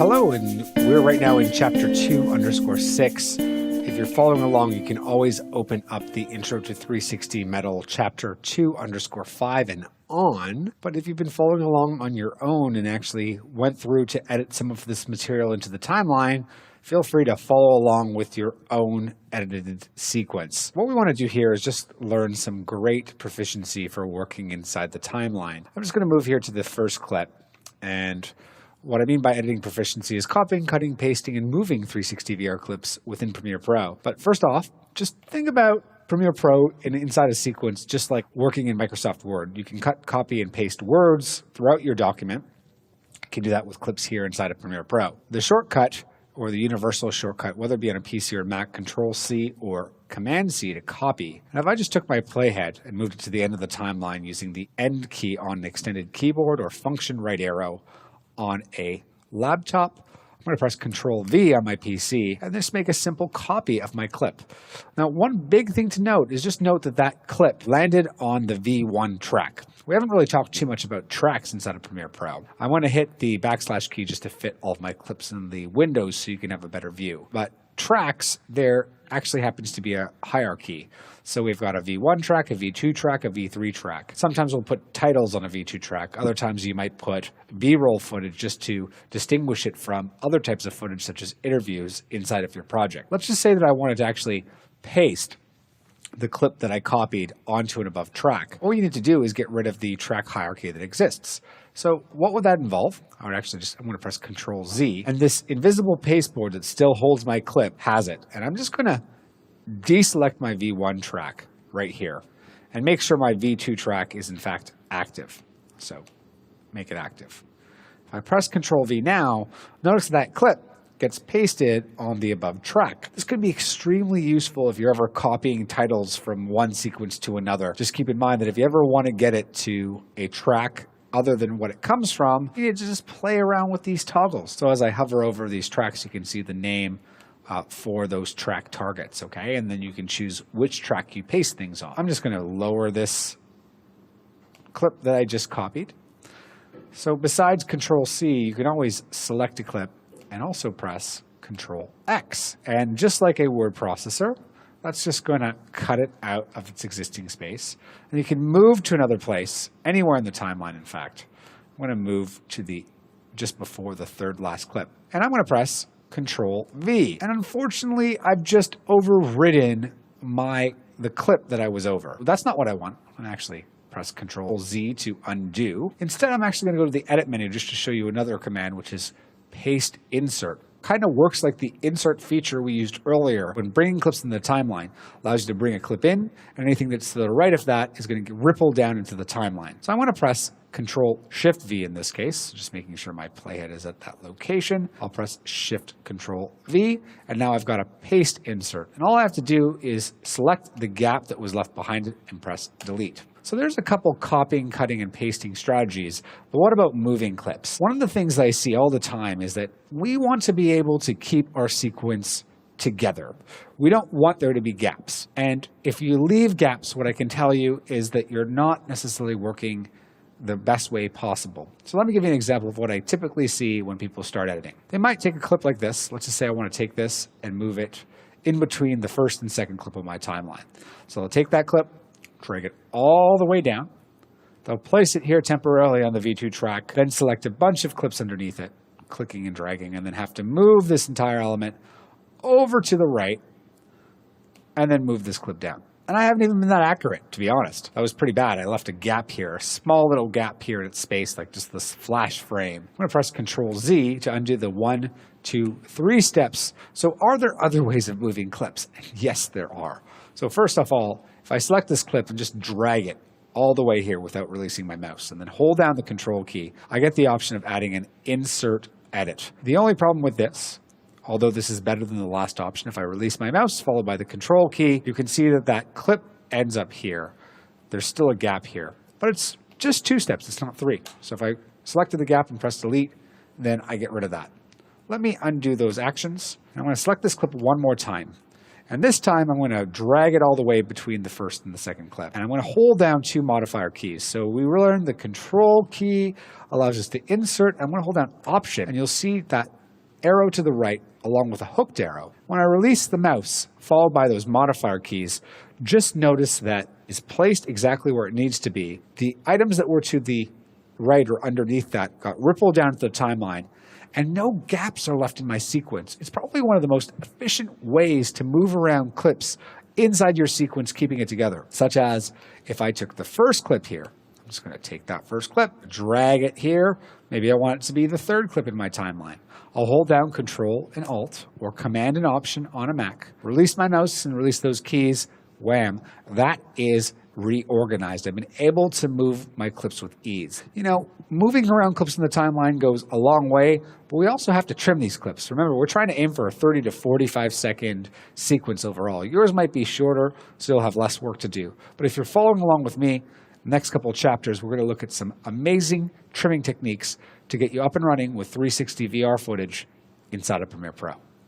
Hello, and we're right now in chapter 2_6. If you're following along, you can always open up the Intro to 360 Metal chapter 2_5 and on. But if you've been following along on your own and actually went through to edit some of this material into the timeline, feel free to follow along with your own edited sequence. What we want to do here is just learn some great proficiency for working inside the timeline. I'm just going to move here to the first clip, and what I mean by editing proficiency is copying, cutting, pasting, and moving 360 VR clips within Premiere Pro. But first off, just think about Premiere Pro inside a sequence just like working in Microsoft Word. You can cut, copy, and paste words throughout your document. You can do that with clips here inside of Premiere Pro. The shortcut, or the universal shortcut, whether it be on a PC or Mac, Control-C or Command-C to copy. And if I just took my playhead and moved it to the end of the timeline using the End key on an extended keyboard or function right arrow on a laptop, I'm going to press Control-V on my PC and just make a simple copy of my clip. Now, one big thing to note is just note that that clip landed on the V1 track. We haven't really talked too much about tracks inside of Premiere Pro. I want to hit the / key just to fit all of my clips in the windows so you can have a better view. But tracks, there actually happens to be a hierarchy. So we've got a V1 track, a V2 track, a V3 track. Sometimes we'll put titles on a V2 track. Other times you might put B-roll footage just to distinguish it from other types of footage such as interviews inside of your project. Let's just say that I wanted to actually paste the clip that I copied onto an above track. All you need to do is get rid of the track hierarchy that exists. So what would that involve? I'm going to press Control-Z, and this invisible pasteboard that still holds my clip has it. And I'm just going to deselect my V1 track right here and make sure my V2 track is in fact active. So make it active. If I press Control-V now, notice that clip gets pasted on the above track. This could be extremely useful if you're ever copying titles from one sequence to another. Just keep in mind that if you ever want to get it to a track other than what it comes from, you need to just play around with these toggles. So as I hover over these tracks, you can see the name for those track targets, okay? And then you can choose which track you paste things on. I'm just going to lower this clip that I just copied. So besides Control-C, you can always select a clip and also press Control-X. And just like a word processor, that's just going to cut it out of its existing space. And you can move to another place, anywhere in the timeline, in fact. I'm going to move to just before the third last clip. And I'm going to press Control-V. And unfortunately, I've just overridden the clip that I was over. That's not what I want. I'm going to actually press Control-Z to undo. Instead, I'm actually going to go to the Edit menu just to show you another command, which is Paste Insert. Kind of works like the insert feature we used earlier when bringing clips in the timeline. Allows you to bring a clip in, and anything that's to the right of that is going to ripple down into the timeline. So I want to press Control-Shift-V in this case, just making sure my playhead is at that location. I'll press Shift-Control-V, and now I've got a paste insert. And all I have to do is select the gap that was left behind it and press Delete. So there's a couple copying, cutting, and pasting strategies, but what about moving clips? One of the things that I see all the time is that we want to be able to keep our sequence together. We don't want there to be gaps. And if you leave gaps, what I can tell you is that you're not necessarily working the best way possible. So let me give you an example of what I typically see when people start editing. They might take a clip like this. Let's just say I want to take this and move it in between the first and second clip of my timeline. So I'll take that clip, drag it all the way down. They'll place it here temporarily on the V2 track, then select a bunch of clips underneath it, clicking and dragging, and then have to move this entire element over to the right, and then move this clip down. And I haven't even been that accurate, to be honest. That was pretty bad. I left a gap here, a small little gap here in its space, like just this flash frame. I'm going to press Control-Z to undo the 1, 2, 3 steps. So are there other ways of moving clips? Yes, there are. So first of all, if I select this clip and just drag it all the way here without releasing my mouse, and then hold down the Control key, I get the option of adding an Insert Edit. The only problem with this, although this is better than the last option, if I release my mouse followed by the Control key, you can see that that clip ends up here. There's still a gap here, but it's just 2 steps, it's not 3. So if I selected the gap and press Delete, then I get rid of that. Let me undo those actions. I'm going to select this clip one more time. And this time, I'm going to drag it all the way between the first and the second clip. And I'm going to hold down 2 modifier keys. So we learned the Control key allows us to insert. I'm going to hold down Option, and you'll see that arrow to the right along with a hooked arrow. When I release the mouse, followed by those modifier keys, just notice that it's placed exactly where it needs to be. The items that were to the right or underneath that got rippled down to the timeline, and no gaps are left in my sequence. It's probably one of the most efficient ways to move around clips inside your sequence, keeping it together. Such as if I took the first clip here, I'm just going to take that first clip, drag it here. Maybe I want it to be the third clip in my timeline. I'll hold down Control and Alt or Command and Option on a Mac, release my mouse and release those keys. Wham, that is reorganized. I've been able to move my clips with ease. You know, moving around clips in the timeline goes a long way, but we also have to trim these clips. Remember, we're trying to aim for a 30 to 45 second sequence overall. Yours might be shorter, so you'll have less work to do. But if you're following along with me, next couple of chapters, we're going to look at some amazing trimming techniques to get you up and running with 360 VR footage inside of Premiere Pro.